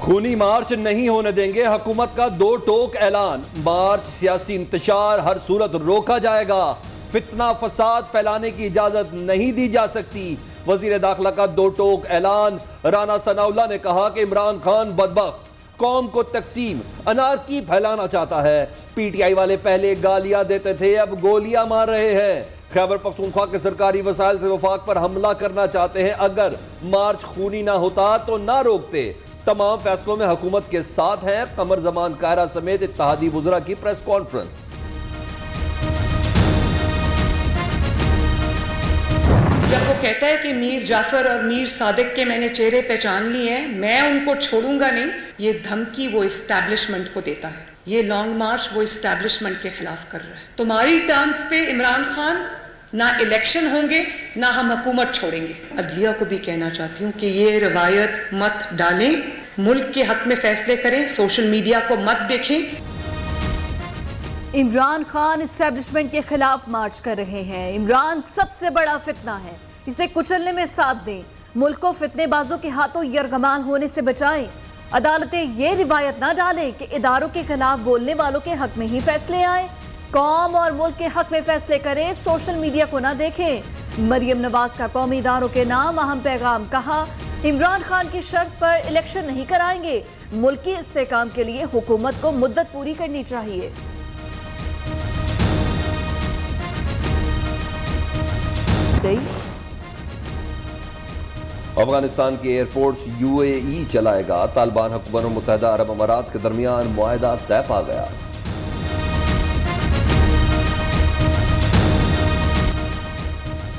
खूनी मार्च नहीं होने देंगे, हुकूमत का दो टोक ऐलान। मार्च सियासी इंतशार हर सूरत रोका जाएगा। फितना फसाद फैलाने की इजाजत नहीं दी जा सकती। वजीर दाखिला का दो टोक ऐलान। राना सनाउल्लाह ने कहा कि इमरान खान बदबख्त कौम को तकसीम अनारकी फैलाना चाहता है। पीटीआई वाले पहले गालियां देते थे, अब गोलियां मार रहे हैं। खैबर पख्तूनख्वा के सरकारी वसाइल से वफाक पर हमला करना चाहते हैं। अगर मार्च खूनी ना होता तो ना रोकते। तमाम फैसलों में हुकूमत के साथ हैं। कमर जमान कायरा समेत इत्तेहादी वुज़रा की प्रेस कॉन्फ्रेंस। जब वो कहता है कि मीर जाफर और मीर सादिक के मैंने चेहरे पहचान लिए हैं, मैं उनको छोड़ूंगा नहीं, ये धमकी वो इस्टेब्लिशमेंट को देता है। ये लॉन्ग मार्च वो इस्टेब्लिशमेंट के खिलाफ कर रहा है। तुम्हारी टर्म्स पे इमरान खान ना इलेक्शन होंगे ना हम हुकूमत छोड़ेंगे। अदलिया को भी कहना चाहती हूँ कि ये रवायत मत डालें, मुल्क के हक में फैसले करें, सोशल मीडिया को मत देखें। इमरान खान इस्टेब्लिशमेंट के खिलाफ मार्च कर रहे हैं। इमरान सबसे बड़ा फितना है, इसे कुचलने में साथ दें। मुल्क को फितनेबाजों के हाथों यरगमान होने से बचाएं। अदालतें ये रिवायत ना डालें कि इदारों के खिलाफ बोलने वालों के हक में ही फैसले आए। कौम और मुल्क के हक में फैसले करें, सोशल मीडिया को ना देखें। मरियम नवाज का कौमी इदारों के नाम अहम पैगाम। कहा इमरान खान की शर्त पर इलेक्शन नहीं कराएंगे। मुल्क की इस्तेकाम के लिए हुकूमत को मुद्दत पूरी करनी चाहिए। अफगानिस्तान के एयरपोर्ट्स यूएई चलाएगा। तालिबान हुकूमत और मुत्तहिदा अरब अमारात के दरमियान मुआहदा तय पा गया।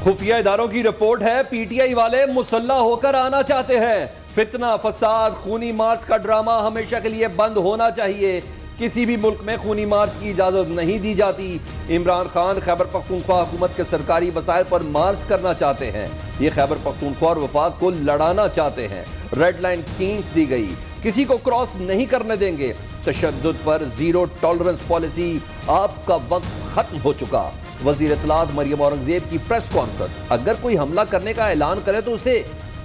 खुफिया इदारों की रिपोर्ट है, पीटीआई वाले मुसल्लह होकर आना चाहते हैं। फितना फसाद खूनी मार्च का ड्रामा हमेशा के लिए बंद होना चाहिए। किसी भी मुल्क में खूनी मार्च की इजाजत नहीं दी जाती। इमरान खान खैबर पख्तूनख्वा हुकूमत के सरकारी वसाइल पर मार्च करना चाहते हैं। ये खैबर पख्तूनख्वा और वफाक को लड़ाना चाहते हैं। रेड लाइन खींच दी गई, किसी को क्रॉस नहीं करने देंगे। तशद्दुद पर जीरो टॉलरेंस पॉलिसी, आपका वक्त खत्म हो चुका। वजीर इत्तलात मरियम औरंगजेब की प्रेस कॉन्फ्रेंस। अगर कोई हमला करने का ऐलान करे तो उसे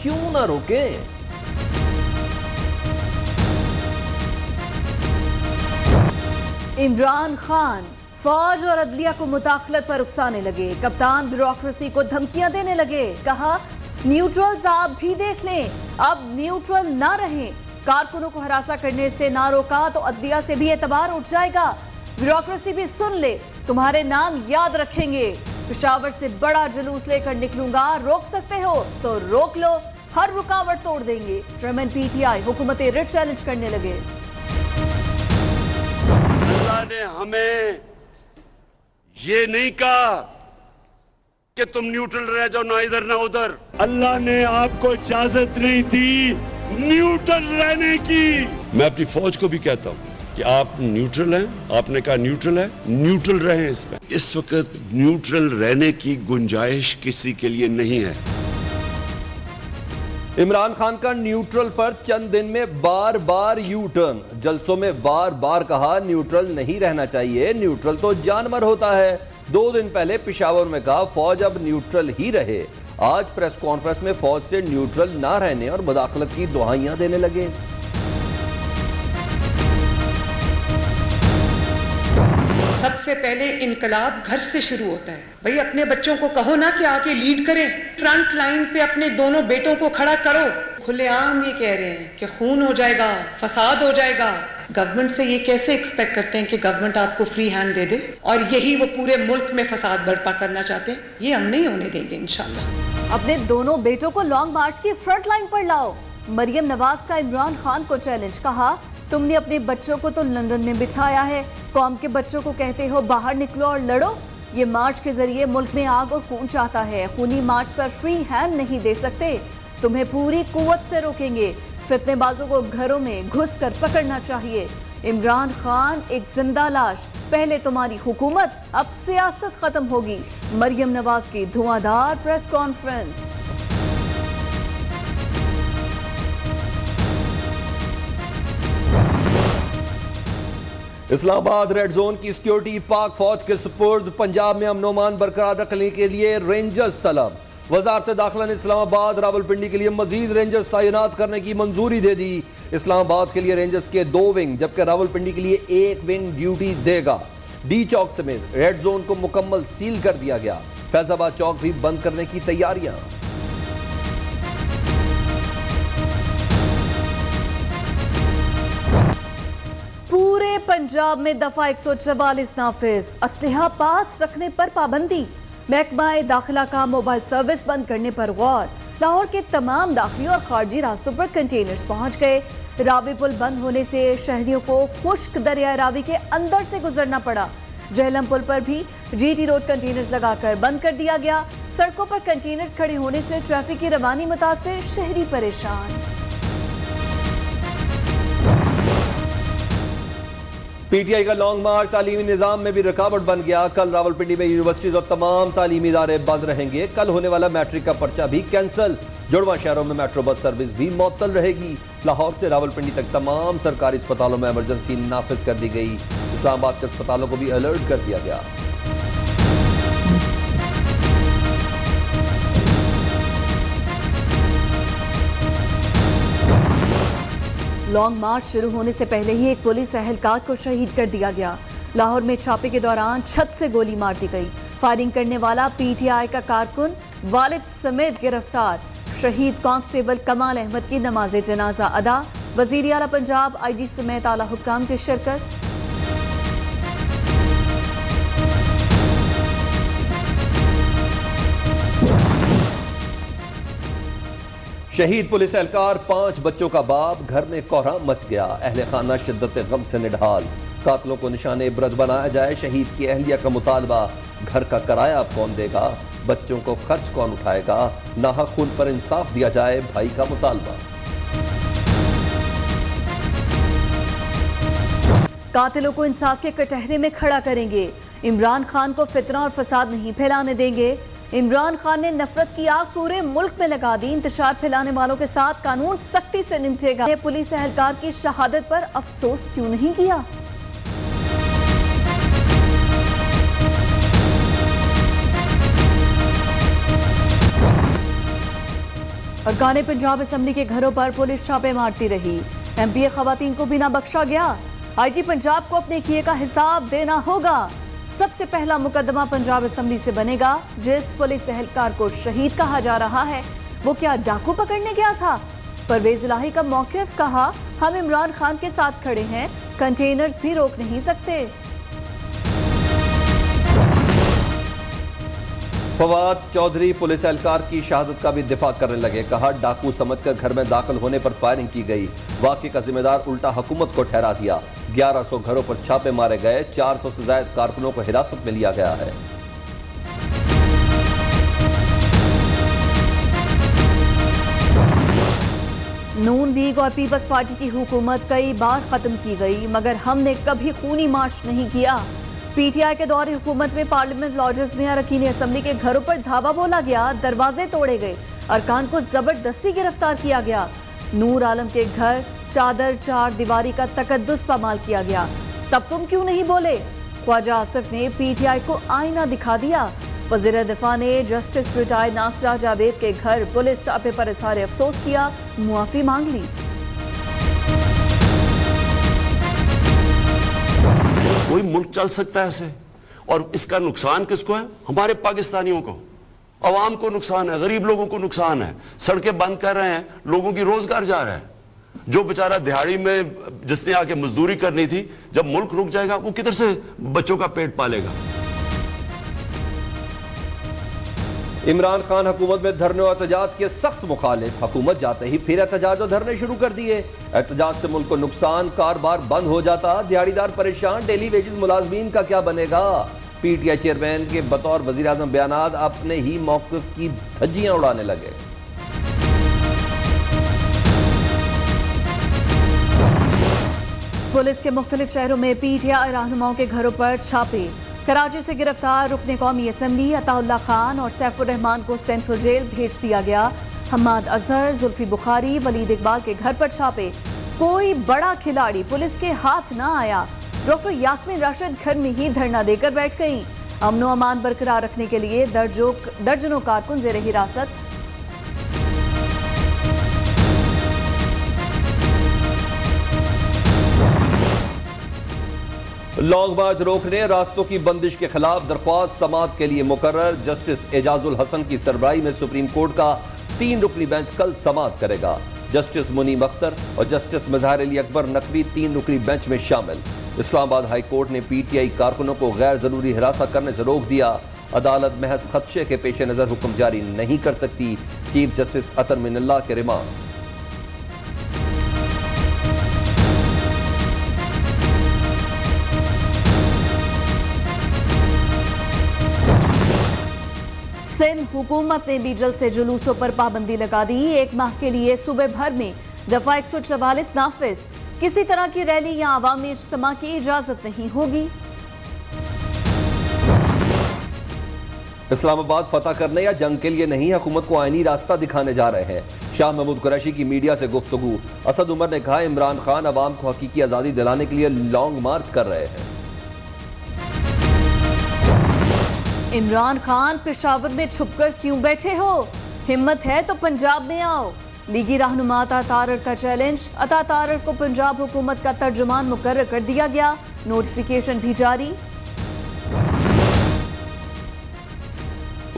क्यों ना रोकें। इमरान खान फौज और अदलिया को मुदाखलत पर उकसाने लगे। कप्तान ब्यूरोक्रेसी को धमकियां देने लगे। कहा न्यूट्रल्स आप भी देख लें, अब न्यूट्रल ना रहें। कारकुनों को हरासा करने से ना रोका तो अदलिया से भी एतबार उठ जाएगा। ब्यूरोक्रेसी भी सुन ले, तुम्हारे नाम याद रखेंगे। पेशावर से बड़ा जुलूस लेकर निकलूंगा, रोक सकते हो तो रोक लो, हर रुकावट तोड़ देंगे। चेयरमैन पीटीआई हुकूमत रिट चैलेंज करने लगे। अल्लाह ने हमें ये नहीं कहा कि तुम न्यूट्रल रह जाओ, ना इधर ना उधर। अल्लाह ने आपको इजाजत नहीं दी न्यूट्रल रहने की। मैं अपनी फौज को भी कहता हूं कि आप न्यूट्रल हैं। आपने कहा न्यूट्रल है, न्यूट्रल रहें। इसमें इस वक्त न्यूट्रल रहने की गुंजाइश किसी के लिए नहीं है। इमरान खान का न्यूट्रल पर चंद दिन में बार बार यू टर्न। जलसों में बार बार कहा न्यूट्रल नहीं रहना चाहिए, न्यूट्रल तो जानवर होता है। 2 दिन पहले पेशावर में कहा फौज अब न्यूट्रल ही रहे। आज प्रेस कॉन्फ्रेंस में फौज से न्यूट्रल ना रहने और मुदाखलत की दुहाइयां देने लगे। सबसे पहले इनकलाब घर से शुरू होता है। भाई अपने बच्चों को कहो ना कि आके लीड करें, फ्रंट लाइन पे अपने दोनों बेटों को खड़ा करो। खुलेआम ये कह रहे हैं कि खून हो जाएगा, फसाद हो जाएगा। गवर्नमेंट से ये कैसे एक्सपेक्ट करते हैं कि गवर्नमेंट आपको फ्री हैंड दे दे, और यही वो पूरे मुल्क में फसाद बर्पा करना चाहते हैं। ये हम नहीं होने देंगे इंशाल्लाह। अपने दोनों बेटों को लॉन्ग मार्च की फ्रंट लाइन पर लाओ। मरियम नवाज का इमरान खान को चैलेंज। कहा तुमने अपने बच्चों को तो लंदन में बिठाया है, कौम के बच्चों को कहते हो बाहर निकलो और लड़ो। ये मार्च के जरिए मुल्क में आग और खून चाहता है। खूनी मार्च पर फ्री हैंड नहीं दे सकते, तुम्हें पूरी कुव्वत से रोकेंगे। फितनेबाजों को घरों में घुस कर पकड़ना चाहिए। इमरान खान एक जिंदा लाश, पहले तुम्हारी हुकूमत, अब सियासत खत्म होगी। मरियम नवाज की धुआंधार press conference. Islamabad red zone की सिक्योरिटी पाक फौज के सुपुर्द। पंजाब में अमन-ओ-अमान बरकरार रखने के लिए रेंजर्स तलब। वजारत दाखिला ने इस्लामाबाद रावलपिंडी के लिए मजीद रेंजर्स तैनात करने की मंजूरी दे दी। इस्लामाबाद के लिए रेंजर्स के 2 विंग जबकि रावलपिंडी के लिए 1 विंग ड्यूटी देगा। डी चौक समेत रेड जोन को मुकम्मल सील कर दिया गया। फैजाबाद चौक भी बंद करने की तैयारियां। पूरे पंजाब में दफा 144 नाफिज, असलहा पास रखने पर पाबंदी, महकमा दाखिला का मोबाइल सर्विस बंद करने पर गौर। लाहौर के तमाम दाखिली और खारजी रास्तों पर कंटेनर्स पहुंच गए। रावी पुल बंद होने से शहरियों को खुश्क दरिया रावी के अंदर से गुजरना पड़ा। जहलम पुल पर भी जीटी रोड कंटेनर्स लगाकर बंद कर दिया गया। सड़कों पर कंटेनर्स खड़े होने से ट्रैफिक की रवानी मुतासिर, शहरी परेशान। पीटीआई का लॉन्ग मार्च तालीमी निजाम में भी रुकावट बन गया। कल रावलपिंडी में यूनिवर्सिटीज और तमाम तालीमी इदारे बंद रहेंगे। कल होने वाला मैट्रिक का पर्चा भी कैंसिल। जुड़वा शहरों में मेट्रो बस सर्विस भी मुअत्तल रहेगी। लाहौर से रावलपिंडी तक तमाम सरकारी अस्पतालों में इमरजेंसी नाफिज कर दी गई। इस्लामाबाद के अस्पतालों को भी अलर्ट कर दिया गया। लॉन्ग मार्च शुरू होने से पहले ही एक पुलिस एहलकार को शहीद कर दिया गया। लाहौर में छापे के दौरान छत से गोली मार दी गई। फायरिंग करने वाला पीटीआई का कारकुन वालिद समेत गिरफ्तार। शहीद कांस्टेबल कमाल अहमद की नमाज जनाजा अदा। वजीर आला पंजाब आईजी समेत आला हुक्काम की शिरकत। शहीद पुलिस एहलकार 5 बच्चों का बाप, घर में कोहराम मच गया। अहले खाना शिद्दत गम से निढाल। कातलों को निशाने इबरत बनाया जाए। शहीद की अहलिया का मुतालबा, घर का किराया अब कौन देगा, बच्चों को खर्च कौन उठाएगा, नाहक खून पर इंसाफ दिया जाए, भाई का मुतालबा। कातिलों को इंसाफ के कटहरे में खड़ा करेंगे। इमरान खान को फितना और फसाद नहीं फैलाने देंगे। इमरान खान ने नफरत की आग पूरे मुल्क में लगा दी। इंतशार फैलाने वालों के साथ कानून सख्ती से निपटेगा। पुलिस एहलकार की शहादत पर अफसोस क्यों नहीं किया? अरकान पंजाब असम्बली के घरों पर पुलिस छापे मारती रही। एमपीए खवातीन को भी ना बख्शा गया। आईजी पंजाब को अपने किए का हिसाब देना होगा। सबसे पहला मुकदमा पंजाब असम्बली से बनेगा। जिस पुलिस एहलकार को शहीद कहा जा रहा है वो क्या डाकू पकड़ने गया था? परवेज इलाही का मौकिफ, कहा हम इमरान खान के साथ खड़े हैं, कंटेनर्स भी रोक नहीं सकते। फवाद चौधरी पुलिस एहलकार की शहादत का भी दिफा करने लगे। कहा डाकू समझकर घर में दाखिल होने पर फायरिंग की गई। वाक़े का जिम्मेदार उल्टा हुकूमत को ठहरा दिया। 1100 घरों पर छापे मारे गए। 400 से ज्यादा कारकुनों को हिरासत में लिया गया है। नून लीग और पीपल्स पार्टी की हुकूमत कई बार खत्म की गई मगर हमने कभी खूनी मार्च नहीं किया। पीटीआई के दौरे हुकूमत में पार्लियामेंट लॉजेस में अरकान असम्बली के घरों पर धावा बोला गया। दरवाजे तोड़े गए। अरकान को जबरदस्ती गिरफ्तार किया गया। नूर आलम के घर चादर चार दीवारी का तकद्दुस पामाल किया गया। तब तुम क्यों नहीं बोले? ख्वाजा आसिफ ने पीटीआई को आईना दिखा दिया। वज़ीर दिफा ने जस्टिस रिटायर्ड नासरा जावेद के घर पुलिस छापे पर इज़हार अफसोस किया, मुआफी मांग ली। कोई मुल्क चल सकता है ऐसे? और इसका नुकसान किसको है? हमारे पाकिस्तानियों को, अवाम को नुकसान है, गरीब लोगों को नुकसान है। सड़कें बंद कर रहे हैं, लोगों की रोजगार जा रहा है। जो बेचारा दिहाड़ी में जिसने आके मजदूरी करनी थी, जब मुल्क रुक जाएगा वो किधर से बच्चों का पेट पालेगा? इमरान खान हुकूमत में धरने और एहतजाज के सख्त मुखालिफ। हुकूमत जाते ही फिर एहतजाज और धरने शुरू कर दिए। एहतजाज से मुल्क को नुकसान, कारोबार बंद हो जाता, दिहाड़ीदार परेशान, डेली वेजेस मुलाजमीन का क्या बनेगा? पीटीआई चेयरमैन के बतौर वजीर आजम बयानात अपने ही मौक़िफ़ की धज्जियां उड़ाने लगे। पुलिस के मुख्तलिफ शहरों में पीटीआई रहनुमाओं के घरों पर छापे। कराची से गिरफ्तार रुकने कौमी असम्बली अताउल्ला खान और सैफुर रहमान को सेंट्रल जेल भेज दिया गया। हम्माद अजहर, जुल्फी बुखारी, वलीद इकबाल के घर पर छापे। कोई बड़ा खिलाड़ी पुलिस के हाथ ना आया। डॉक्टर यास्मीन राशिद घर में ही धरना देकर बैठ गई। अमनो अमान बरकरार रखने के लिए दर्जनों कारकुन जेर हिरासत। लॉन्ग मार्च रोकने रास्तों की बंदिश के खिलाफ दरख्वास्त समाअत के लिए मुकर्रर। जस्टिस एजाजुल हसन की सरबराही में सुप्रीम कोर्ट का 3 रुकनी बेंच कल समाअत करेगा। जस्टिस मुनीम अख्तर और जस्टिस मजहर अली अकबर नकवी 3 रुकनी बेंच में शामिल। इस्लामाबाद हाई कोर्ट ने पीटीआई कारकुनों को गैर जरूरी हिरासत करने से रोक दिया। अदालत महज खदशे के पेश नजर हुक्म जारी नहीं कर सकती। चीफ जस्टिस अतर मिनल्लाह के रिमार्क्स। सिंध हुकूमत ने भी जल्द से जुलूसों पर पाबंदी लगा दी। 1 माह के लिए सूबे भर में दफा 144 नाफिज। किसी तरह की रैली या अवामी इज्तिमा की इजाजत नहीं होगी। इस्लामाबाद फतह करने या जंग के लिए नहीं, हुकूमत को आईनी रास्ता दिखाने जा रहे हैं। शाह महमूद कुरैशी की मीडिया से गुफ्तगू। असद उमर ने कहा इमरान खान अवाम को हकीकी आज़ादी दिलाने के लिए लॉन्ग मार्च कर रहे हैं। इमरान खान पेशावर में छुपकर क्यों बैठे हो? हिम्मत है तो पंजाब में आओ। लीगी रहनुमा अता तारड़ का चैलेंज। अता तारड़ को पंजाब हुकूमत का तर्जुमान मुकर्रर कर दिया गया। नोटिफिकेशन भी जारी।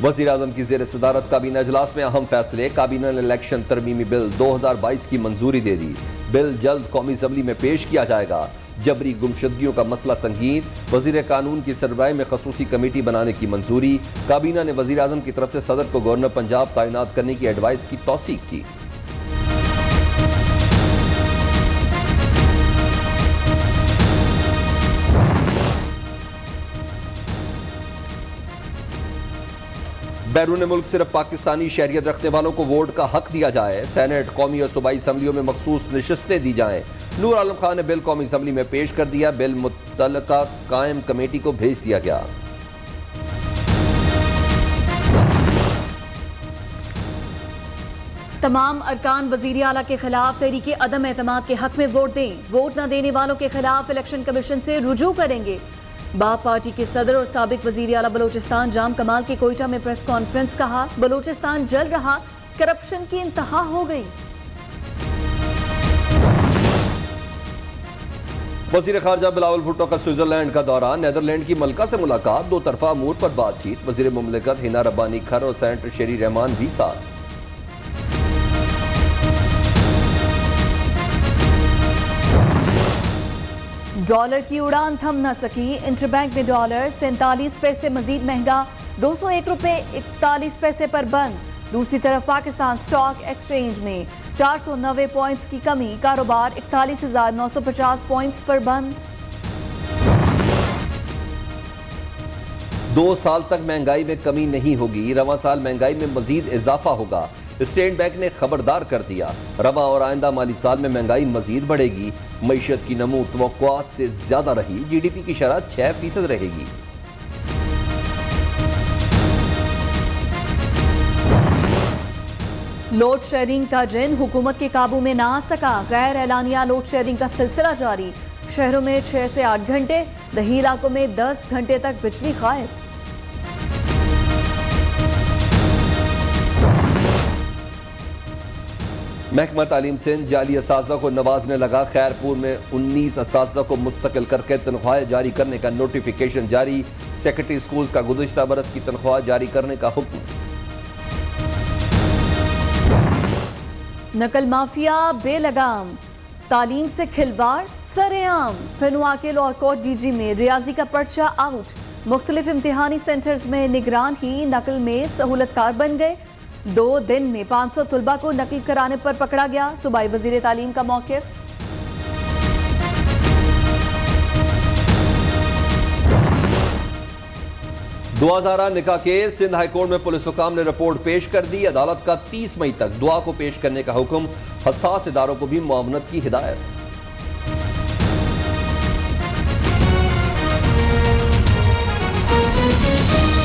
वज़ीर आज़म की ज़ेर सदारत काबीना इजलास में अहम फैसले। काबीना ने इलेक्शन तरमीमी बिल 2022 की मंजूरी दे दी। बिल जल्द कौमी असम्बली में पेश किया जाएगा। जबरी गुमशुदगियों का मसला संगीन। वज़ीर कानून की सरबराही में खसूसी कमेटी बनाने की मंजूरी। काबीना ने वज़ीर आज़म की तरफ से सदर को गवर्नर पंजाब तैनात करने की एडवाइस की तौसीक की। बैरून मुल्क सिर्फ पाकिस्तानी शहरियत रखने वालों को वोट का हक दिया जाए। सेनेट, कौमी और सूबाई असम्बलियों में मखसूस नशिस्तें दी जाएं। नूर आलम खान ने बिल कौमी असम्बली में पेश कर दिया। बिल मुतल्लका कायम कमेटी को भेज दिया गया। तमाम अरकान वजीर आला के खिलाफ तहरीक अदम एतमाद के हक में वोट दें। वोट न देने वालों के खिलाफ इलेक्शन कमीशन से रुजू करेंगे। बाप पार्टी के सदर और साबिक वजीर आला बलोचिस्तान जाम कमाल की कोयटा में प्रेस कॉन्फ्रेंस। कहा बलोचिस्तान जल रहा, करप्शन की इंतहा हो गई। वजीर खारजा बिलावल भुट्टो का स्विट्जरलैंड का दौरा। नीदरलैंड की मलका से मुलाकात। 2 तरफा अमूर पर बातचीत। वजीर मुमलिकत हिना रब्बानी खर और सेनेटर शेरी रहमान भी साथ। डॉलर की उड़ान थम न सकी। इंटरबैंक में डॉलर 47 पैसे मजीद महंगा, 201 रुपए 41 पैसे पर बंद। दूसरी तरफ पाकिस्तान स्टॉक एक्सचेंज में 490 पॉइंट्स की कमी। कारोबार 41,950 पॉइंट्स पर बंद। 2 साल तक महंगाई में कमी नहीं होगी। रवां साल महंगाई में मजीद इजाफा होगा। स्टेट बैंक ने खबरदार कर दिया। रवां और आइंदा माली साल में महंगाई मजीद बढ़ेगी। मईशत की नमू तवक्कुआत से ज्यादा रही। जीडीपी की शरह 6% रहेगी। लोड शेयरिंग का जिन हुकूमत के काबू में ना आ सका। गैर एलानिया लोड शेयरिंग का सिलसिला जारी। शहरों में 6 से 8 घंटे, दही इलाकों में 10 घंटे तक बिजली गायब। महकमा तालीम सिंध जाली असातिज़ा को नवाजने लगा। खैरपुर में 19 असातिज़ा को मुस्तकिल करके तनख्वाहें जारी करने का नोटिफिकेशन जारी। सेक्रेटरी स्कूल्स का गुज़िश्ता बरस की तनख्वाह जारी करने का हुक्म। नकल माफिया बेलगाम, तालीम से खिलवाड़ सरेआम। फिनुआ के लॉ कोर्ट डीजी में रियाजी का पर्चा आउट। मुख्तलिफ इम्तिहानी सेंटर्स में निगरान ही नकल में सहूलतकार बन गए। 2 दिन में 500 तुलबा को नकल कराने पर पकड़ा गया। सूबाई वजीर तालीम का मौक़िफ़। दुआ ज़ारा निकाह केस। सिंध हाई कोर्ट में पुलिस हुकाम ने रिपोर्ट पेश कर दी। अदालत का 30 मई तक दुआ को पेश करने का हुक्म। हसास इदारों को भी मुआवनत की हिदायत।